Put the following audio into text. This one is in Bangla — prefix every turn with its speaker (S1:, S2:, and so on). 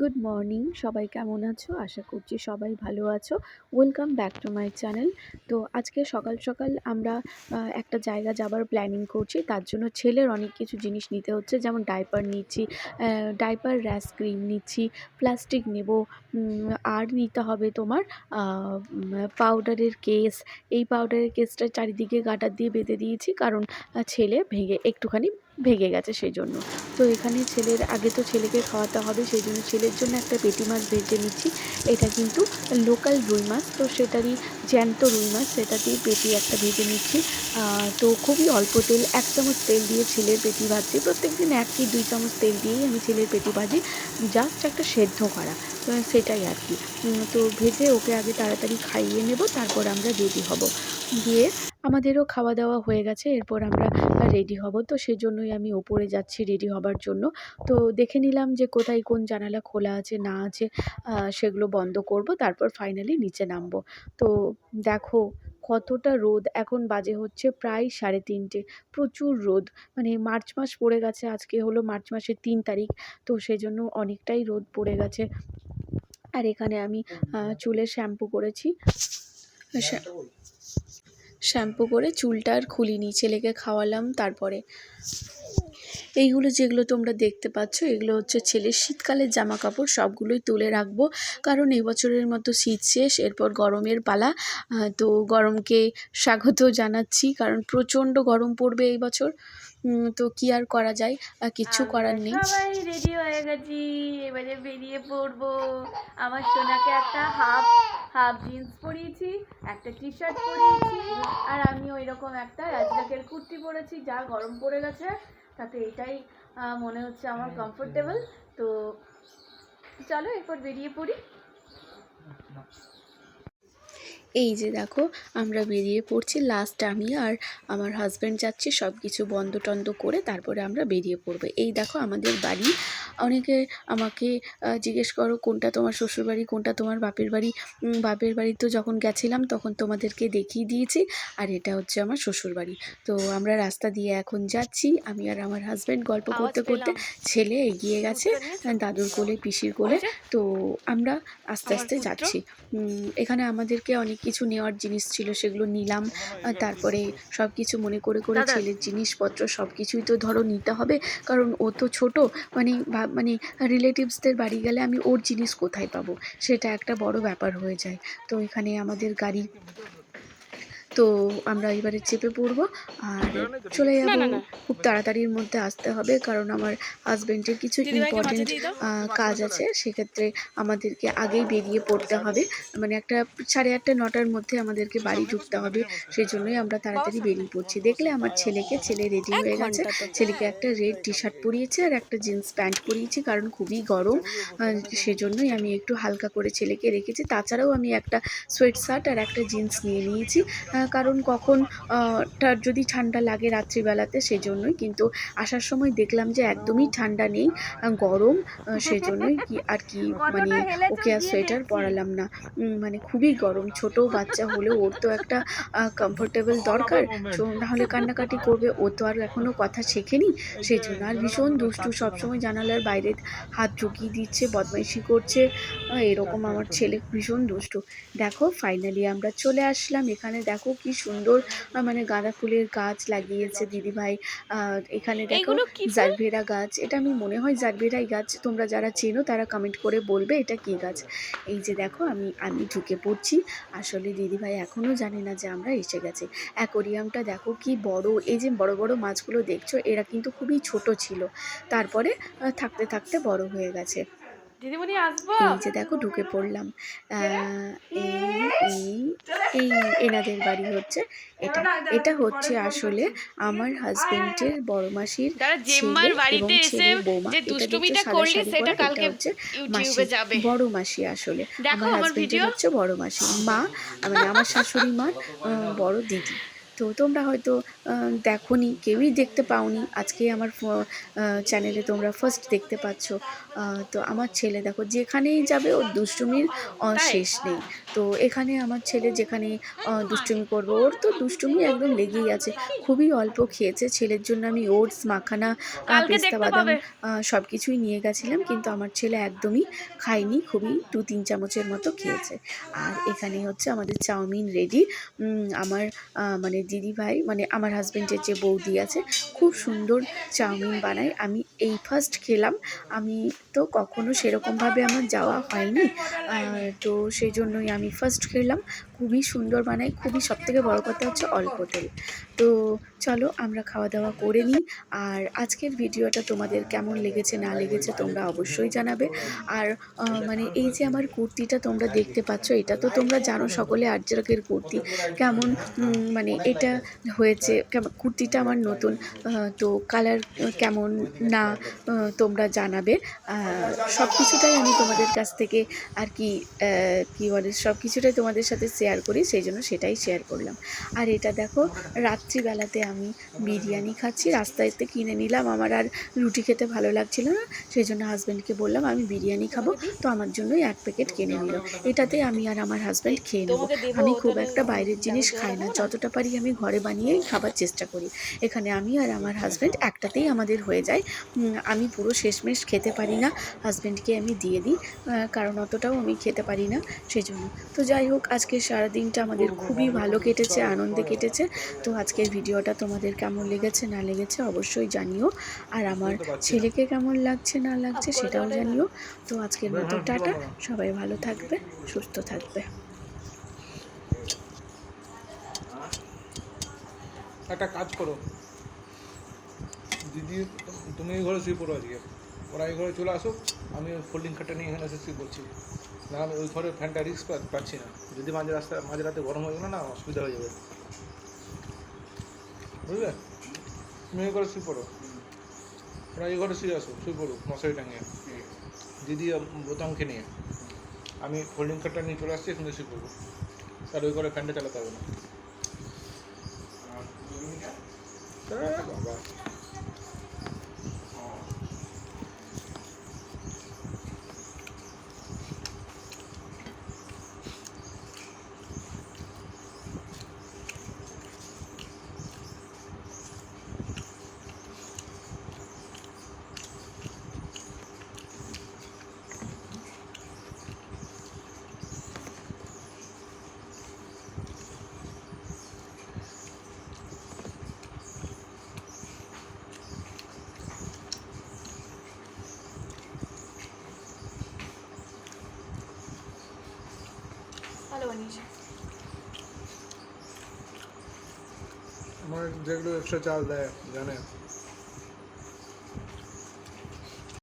S1: গুড মর্নিং, সবাই কেমন আছো? আশা করছি সবাই ভালো আছো। Welcome back to my channel. তো আজকে সকাল সকাল আমরা একটা জায়গা যাবার প্ল্যানিং করছি। তার জন্য ছেলের অনেক কিছু জিনিস নিতে হচ্ছে, যেমন ডাইপার নিচ্ছি, ডাইপার র্যাশ ক্রিম নিচ্ছি, প্লাস্টিক নেব, আর নিতে হবে তোমার পাউডারের কেস। এই পাউডারের কেসটা চারিদিকে গার্ডার দিয়ে বেঁধে দিয়েছি, কারণ ছেলে একটুখানি ভেঙে গেছে সেই জন্য। তো এখানে আগে তো ছেলেকে খাওয়াতে হবে, সেই জন্য ছেলের জন্য একটা পেটি মাছ ভেজে নিচ্ছি। এটা কিন্তু লোকাল রুই মাছ, তো সেটারই জ্যান্ত রুই মাছ, সেটা দিয়ে পেটি একটা ভেজে নিচ্ছি। তো খুবই অল্প তেল, 1 চামচ তেল দিয়ে ছেলের পেটি ভাজছি। প্রত্যেকদিন 1 কি 2 চামচ তেল দিয়েই আমি ছেলের পেটি ভাজি, জাস্ট একটা সেদ্ধ করা, সেটাই আর কি। তো ভেজে ওকে আগে তাড়াতাড়ি খাইয়ে নেব, তারপর আমরা রেডি হব। দিয়ে আমাদেরও খাওয়া দাওয়া হয়ে গেছে, এরপর আমরা রেডি হব। তো সেজন্যই আমি ওপরে যাচ্ছি রেডি হবার জন্য। তো দেখে নিলাম যে কোথায় কোন জানালা খোলা আছে না আছে, সেগুলো বন্ধ করব, তারপর ফাইনালি নিচে নামবো। তো দেখো কতটা রোদ, এখন বাজে হচ্ছে প্রায় 3:30। প্রচুর রোদ, মানে মার্চ মাস পড়ে গেছে, আজকে হলো মার্চ মাসের 3 তারিখ। তো সেজন্য অনেকটাই রোদ পড়ে গেছে। আর এখানে আমি চুলে শ্যাম্পু করেছি, শ্যাম্পু করে চুলটা আর খুলিনি, ছেলেকে খাওয়ালাম। তারপরে এইগুলো যেগুলো তোমরা দেখতে পাচ্ছ, এগুলো হচ্ছে ছেলের শীতকালের জামা কাপড়, সবগুলোই তুলে রাখবো, কারণ এবছরের মতো শীত শেষ, এরপর গরমের পালা। তো গরমকে স্বাগত জানাচ্ছি, কারণ প্রচণ্ড গরম পড়বে এই বছর। তো কি আর করা যায়, কিচ্ছু করার নেই।
S2: সবাই রেডি হয়ে গেছি, এবারে বেরিয়ে পড়বো। আমার সোনাকে একটা হাফ হাফ জিন্স পরিয়েছি, একটা টি শার্ট পরিয়েছি, আর আমি ওই রকম একটা রাজলাকের কুর্তি পরেছি। যা গরম পড়ে গেছে, তাতে এটাই মনে হচ্ছে আমার কমফোর্টেবল। তো চলো এরপর বেরিয়ে পড়ি।
S1: এই যে দেখো, আমরা বেরিয়ে পড়ছি, লাস্ট আমি আর আমার হাজব্যান্ড যাচ্ছি, সব কিছু বন্ধ টন্ধ করে তারপরে আমরা বেরিয়ে পড়বো। এই দেখো আমাদের বাড়ি। অনেকে আমাকে জিজ্ঞেস করো কোনটা তোমার শ্বশুরবাড়ি, কোনটা তোমার বাপের বাড়ি। বাপের বাড়ি তো যখন গেছিলাম তখন তোমাদেরকে দেখিয়ে দিয়েছি, আর এটা হচ্ছে আমার শ্বশুরবাড়ি। তো আমরা রাস্তা দিয়ে এখন যাচ্ছি, আমি আর আমার হাজব্যান্ড গল্প করতে করতে। ছেলে এগিয়ে গেছে দাদুর কোলে, পিসির কোলে। তো আমরা আস্তে আস্তে যাচ্ছি। এখানে আমাদেরকে অনেক কিছু নেওয়ার জিনিস ছিল, সেগুলো নিলাম। তারপরে সব কিছু মনে করে ছেলের জিনিসপত্র সব কিছুই তো ধরো নিতে হবে, কারণ ও তো ছোট। মানে রিলেটিভসদের বাড়ি গেলে আমি ওর জিনিস কোথায় পাবো, সেটা একটা বড় ব্যাপার হয়ে যায়। তো এখানে আমাদের গাড়ি, তো আমরা এবারে চেপে পড়বো আর চলে যাব। খুব তাড়াতাড়ির মধ্যে আসতে হবে, কারণ আমার হাজব্যান্ডের কিছু ইম্পর্টেন্ট কাজ আছে, সেক্ষেত্রে আমাদেরকে আগেই বেরিয়ে পড়তে হবে। মানে 8:30 9টার মধ্যে আমাদেরকে বাড়ি ঢুকতে হবে, সেই জন্যই আমরা তাড়াতাড়ি বেরিয়ে পড়ছি। দেখলে আমার ছেলে রেডি হয়ে গেছে। ছেলেকে একটা রেড টি শার্ট পরিয়েছে আর একটা জিন্স প্যান্ট পরিয়েছি, কারণ খুবই গরম। সেজন্যই আমি একটু হালকা করে ছেলেকে রেখেছি। তাছাড়াও আমি একটা সোয়েট শার্ট আর একটা জিন্স নিয়ে নিয়েছি, কারণ কখন তার যদি ঠান্ডা লাগে রাত্রিবেলাতে, সেজন্যই। কিন্তু আসার সময় দেখলাম যে একদমই ঠান্ডা নেই, গরম। সেজন্যই মানে ওকে আর সোয়েটার পরালাম না। মানে খুবই গরম, ছোট বাচ্চা হলেও ওর তো একটা কমফোর্টেবল দরকার, নাহলে কান্নাকাটি করবে। ও তো আর এখনও কথা শেখেনি, সেই জন্য। আর ভীষণ দুষ্টু, সবসময় জানালার বাইরে হাত ঢুকিয়ে দিচ্ছে, বদমাইশি করছে। এরকম আমার ছেলে ভীষণ দুষ্টু। দেখো ফাইনালি আমরা চলে আসলাম। এখানে দেখো কি সুন্দর মানে গাঁদা ফুলের গাছ লাগিয়েছে দিদিভাই। এখানে দেখো জারবেরা গাছ, এটা আমি মনে হয় জারবেরাই গাছ। তোমরা যারা চেনো তারা কমেন্ট করে বলবে এটা কী গাছ। এই যে দেখো আমি ঢুকে পড়ছি। আসলে দিদিভাই এখনও জানে না যে আমরা এসে গেছি। অ্যাকোরিয়ামটা দেখো কি বড়। এই যে বড় বড় মাছগুলো দেখছো, এরা কিন্তু খুবই ছোট ছিল, তারপরে থাকতে থাকতে বড় হয়ে গেছে।
S2: দিদিমণি আসবো।
S1: এই যে দেখো ঢুকে পড়লাম। এই এই এই এনাদের বাড়ি হচ্ছে এটা। এটা হচ্ছে আসলে আমার হাজবেন্ডের বড় মাসির
S2: যারা
S1: ছেলে
S2: জেম্মার
S1: এবং
S2: বাড়িতে এসে
S1: ছেলের বৌমা।
S2: যে
S1: এটা দেখছো
S2: দুষ্টুমিটা
S1: সাদা
S2: করলি
S1: শাড়ি
S2: সেটা
S1: পরা, এটা
S2: কালকে
S1: হচ্ছে মাসি,
S2: ইউটিউবে যাবে।
S1: বড় মাসি আসলে।
S2: দেখো
S1: আমার
S2: আমার
S1: হাজবেন্ডের
S2: ভিডিও।
S1: হচ্ছে বড় মাসি, মা মানে আমার শাশুড়ি মার বড় দিদি। তো তো তোমরা হয়তো দেখোনি, কেউই দেখতে পাওনি, আজকেই আমার চ্যানেলে তোমরা ফার্স্ট দেখতে পাচ্ছ। তো আমার ছেলে দেখো যেখানেই যাবে ওর দুষ্টুমির শেষ নেই। তো এখানে আমার ছেলে যেখানে দুষ্টুমি করবে, ওর তো দুষ্টুমি একদম লেগেই আছে। খুবই অল্প খেয়েছে, ছেলের জন্য আমি ওটস, মাখানা,
S2: কালকে
S1: পেস্তা
S2: দেখতে
S1: বাদাম
S2: পাবে।
S1: সব কিছুই নিয়ে গেছিলাম, কিন্তু আমার ছেলে একদমই খায়নি, খুবই 2-3 চামচের মতো খেয়েছে। আর এখানে হচ্ছে আমাদের চাউমিন রেডি। আমার মানে দিদিভাই, মানে আমার হাজব্যান্ডের যে বৌদি আছে, খুব সুন্দর চাউমিন বানায়। আমি এই ফার্স্ট খেলাম, আমি তো কখনো সেরকমভাবে আমার যাওয়া হয়নি, তো সেই জন্যই আমি ফার্স্ট খেলাম। খুবই সুন্দর বানায়, খুবই, সবথেকে বড় কথা হচ্ছে অল্প তেল। তো চলো আমরা খাওয়া দাওয়া করে নিই। আর আজকের ভিডিওটা তোমাদের কেমন লেগেছে না লেগেছে তোমরা অবশ্যই জানাবে। আর মানে এই যে আমার কুর্তিটা তোমরা দেখতে পাচ্ছ, এটা তো তোমরা জানো সকলে, আর্যরকের কুর্তি কেমন, মানে এটা হয়েছে কুর্তিটা আমার নতুন, তো কালার কেমন না তোমরা জানাবে। সব কিছুটাই আমি তোমাদের কাছ থেকে আর কি কী বলে, সব কিছুটাই তোমাদের সাথে শেয়ার করি, সেই জন্য সেটাই শেয়ার করলাম। আর এটা দেখো, রাত্রিবেলাতে আমি বিরিয়ানি খাচ্ছি, রাস্তাতে কিনে নিলাম, আমার আর রুটি খেতে ভালো লাগছিল না, সেই জন্য হাজব্যান্ডকে বললাম আমি বিরিয়ানি খাবো, তো আমার জন্যই 1 প্যাকেট কিনে নিল। এটাতে আমি আর আমার হাজব্যান্ড খেয়ে নেবো। আমি খুব একটা বাইরের জিনিস খাই না, যতটা পারি আমি ঘরে বানিয়েই খাবার চেষ্টা করি। এখানে আমি আর আমার হাজব্যান্ড একটাতেই আমাদের হয়ে যায়। আমি পুরো শেষমেশ খেতে পারি না, হাজব্যান্ডকে আমি দিয়ে দিই, কারণ অতটাও আমি খেতে পারি না, সেজন্য। তো যাই হোক, আজকে সারাদিনটা আমাদের খুবই ভালো কেটেছে, আনন্দে কেটেছে। তো আজকের ভিডিওটা তোমাদের কেমন লেগেছে না লেগেছে অবশ্যই জানিও। আর আমার ছেলেকে কেমন লাগছে না লাগছে সেটাও জানিও। তো আজকের মতো টাটা, সবাই ভালো থাকবে, সুস্থ থাকবে।
S3: একটা কাজ করো দিদি, তুমি এই ঘরে শুয়ে পড়ো আজকে, ওরা এই ঘরে চলে আসুক, আমি ওই ফোল্ডিং খাটটা নিয়ে এখানে এসে শুয়ে পড়ছি। না আমি ওই ঘরে ফ্যানটা রিস্ক পাচ্ছি না, যদি মাঝে রাতে গরম হয়ে গেলো না অসুবিধা হয়ে যাবে, বুঝলে? তুমি এই ঘরে শুয়ে পড়ো, ওরা এই ঘরে শুয়ে আসো, শুয়ে পড়ো মশারি টাঙিয়ে, দিদি বোতামকে নিয়ে। আমি ফোল্ডিং খাটটা নিয়ে চলে আসছি, এখানে শুয়ে পড়বো, তাহলে ওই ঘরে ফ্যানটা চালাতে হবে না। বাবা
S2: ভালো বানিয়েছে।
S3: আমার যেগুলো এক্সট্রা চার্জ দেয় জানে,